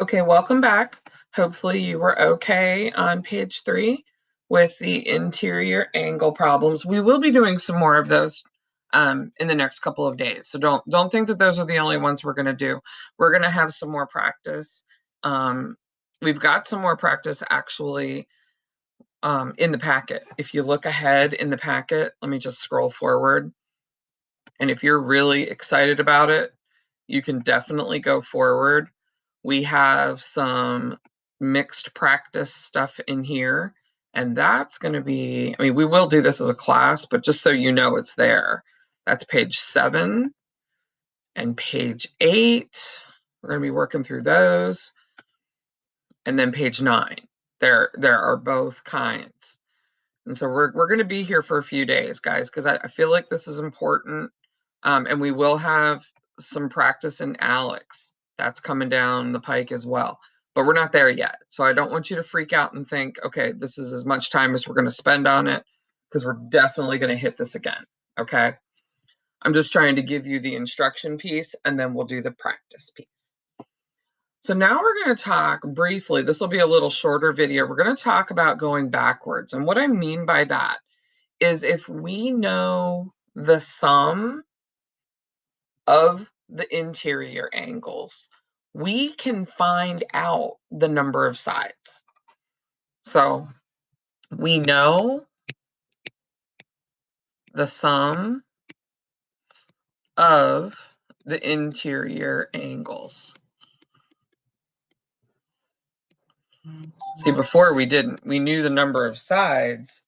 Okay, welcome back. Hopefully you were okay on page 3 with the interior angle problems. We will be doing some more of those in the next couple of days. So don't think that those are the only ones we're going to do. We're going to have some more practice. We've got some more practice actually in the packet. If you look ahead in the packet, let me just scroll forward. And if you're really excited about it, you can definitely go forward. We have some mixed practice stuff in here, and that's going to be, I mean, we will do this as a class, but just so you know it's there. That's page 7 and page 8. We're going to be working through those. And then page 9. There are both kinds. And so we're going to be here for a few days, guys, because I feel like this is important. And we will have some practice in Alex. That's coming down the pike as well. But we're not there yet. So I don't want you to freak out and think, okay, this is as much time as we're going to spend on it, because we're definitely going to hit this again. Okay. I'm just trying to give you the instruction piece, and then we'll do the practice piece. So now we're going to talk briefly. This will be a little shorter video. We're going to talk about going backwards. And what I mean by that is if we know the sum of the interior angles, we can find out the number of sides. So we know the sum of the interior angles. See, before we didn't. We knew the number of sides,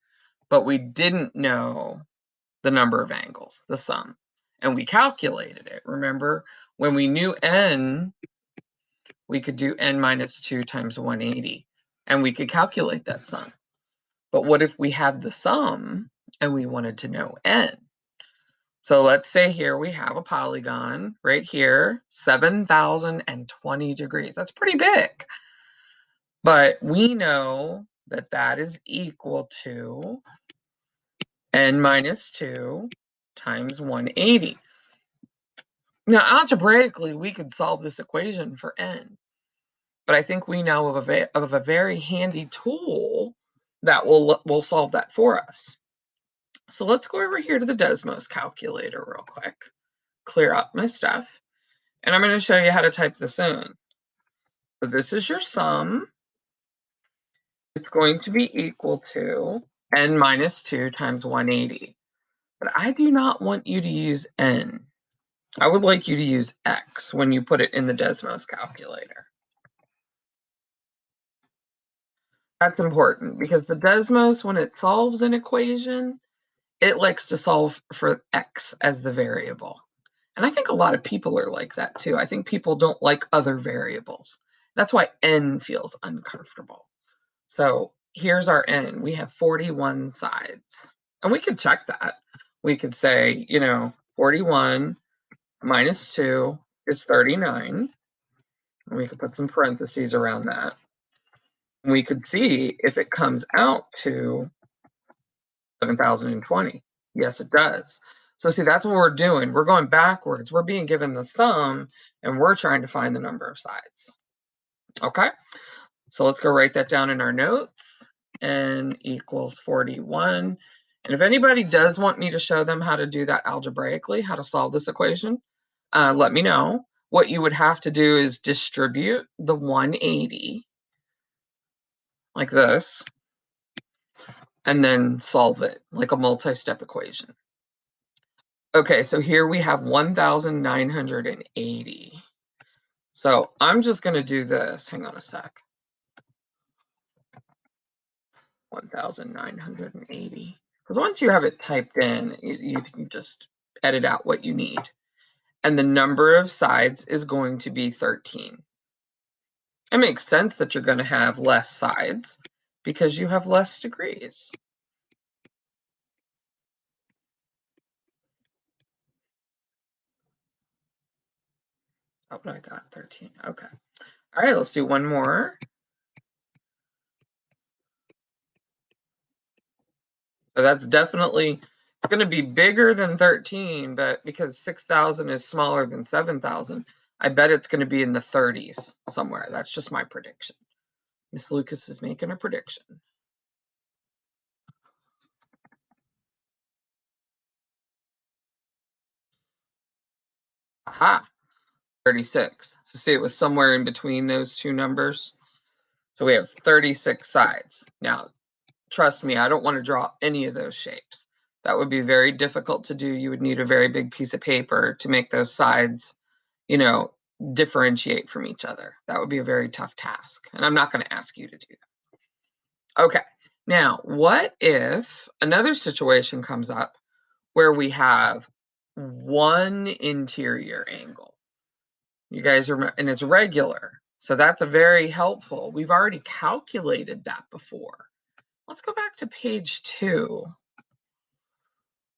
but we didn't know the number of angles, the sum. And we calculated it. Remember, when we knew n, we could do n minus 2 times 180, and we could calculate that sum. But what if we had the sum and we wanted to know n? So let's say here we have a polygon right here, 7,020 degrees. That's pretty big. But we know that that is equal to n minus 2 times 180. Now, algebraically, we could solve this equation for n. But I think we know of a very handy tool that will solve that for us. So let's go over here to the Desmos calculator real quick, clear up my stuff, and I'm going to show you how to type this in. So this is your sum. It's going to be equal to n minus 2 times 180. But I do not want you to use n. I would like you to use x when you put it in the Desmos calculator. That's important because the Desmos, when it solves an equation, it likes to solve for x as the variable. And I think a lot of people are like that too. I think people don't like other variables. That's why n feels uncomfortable. So here's our n. We have 41 sides. And we could check that. We could say, 41 minus 2 is 39. And we could put some parentheses around that. And we could see if it comes out to 7,020. Yes, it does. So see, that's what we're doing. We're going backwards. We're being given the sum, and we're trying to find the number of sides. Okay? So let's go write that down in our notes. N equals 41. And if anybody does want me to show them how to do that algebraically, how to solve this equation, let me know. What you would have to do is distribute the 180 like this, and then solve it like a multi-step equation. Okay, so here we have 1,980. So I'm just going to do this. Hang on a sec. 1,980. Because once you have it typed in, you can just edit out what you need. And the number of sides is going to be 13. It makes sense that you're going to have less sides because you have less degrees. Oh, I got 13. Okay. All right, let's do one more. So that's definitely, it's going to be bigger than 13, but because 6,000 is smaller than 7,000, I bet it's going to be in the 30s somewhere. That's just my prediction. Miss Lucas is making a prediction. Aha, 36. So see, it was somewhere in between those two numbers. So we have 36 sides. Now, trust me, I don't want to draw any of those shapes. That would be very difficult to do. You would need a very big piece of paper to make those sides, you know, differentiate from each other. That would be a very tough task. And I'm not going to ask you to do that. Okay. Now, what if another situation comes up where we have one interior angle? You guys remember, and it's regular. So that's a very helpful. We've already calculated that before. Let's go back to page 2.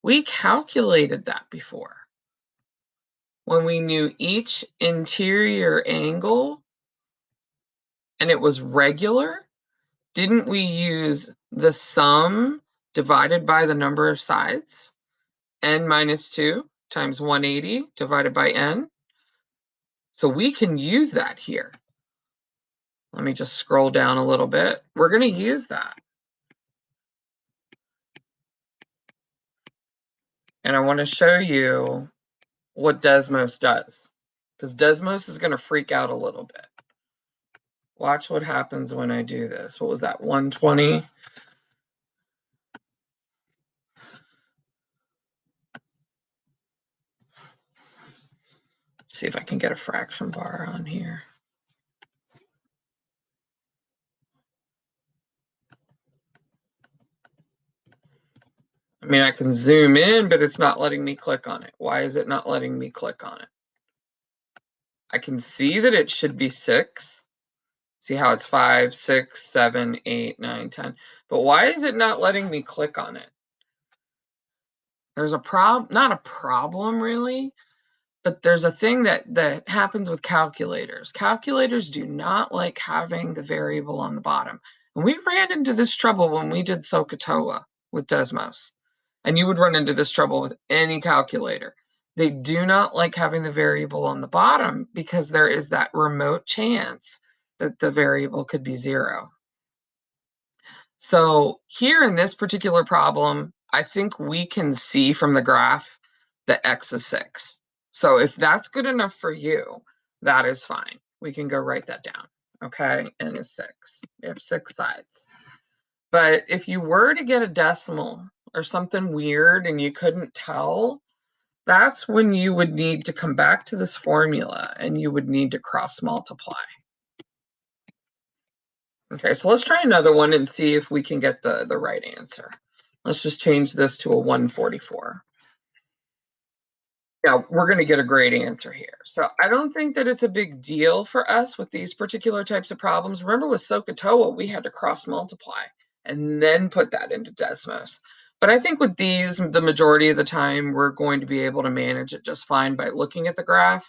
We calculated that before. When we knew each interior angle and it was regular, didn't we use the sum divided by the number of sides? N minus 2 times 180 divided by n. So we can use that here. Let me just scroll down a little bit. We're going to use that. And I want to show you what Desmos does, because Desmos is going to freak out a little bit. Watch what happens when I do this. What was that, 120? See if I can get a fraction bar on here. I mean, I can zoom in, but it's not letting me click on it. Why is it not letting me click on it? I can see that it should be 6. See how it's 5, 6, 7, 8, 9, 10. But why is it not letting me click on it? There's a problem, not a problem really, but there's a thing that happens with calculators. Calculators do not like having the variable on the bottom. And we ran into this trouble when we did SOHCAHTOA with Desmos. And you would run into this trouble with any calculator. They do not like having the variable on the bottom because there is that remote chance that the variable could be 0. So here in this particular problem, I think we can see from the graph that x is 6. So if that's good enough for you, that is fine. We can go write that down. Okay, n is 6. We have 6 sides. But if you were to get a decimal or something weird and you couldn't tell, that's when you would need to come back to this formula and you would need to cross multiply. Okay, so let's try another one and see if we can get the right answer. Let's just change this to a 144. Yeah, we're going to get a great answer here. So I don't think that it's a big deal for us with these particular types of problems. Remember with SOHCAHTOA, we had to cross multiply and then put that into Desmos. But I think with these, the majority of the time, we're going to be able to manage it just fine by looking at the graph,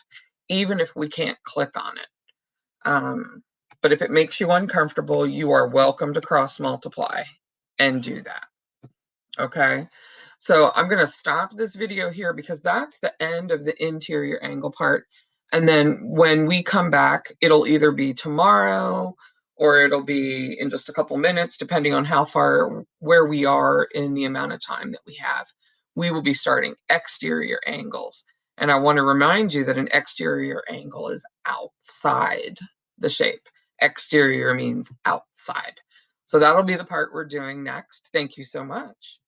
even if we can't click on it. But if it makes you uncomfortable, you are welcome to cross multiply and do that. Okay, so I'm going to stop this video here because that's the end of the interior angle part. And then when we come back, it'll either be tomorrow or it'll be in just a couple minutes, depending on how far, where we are in the amount of time that we have. We will be starting exterior angles. And I want to remind you that an exterior angle is outside the shape. Exterior means outside. So that'll be the part we're doing next. Thank you so much.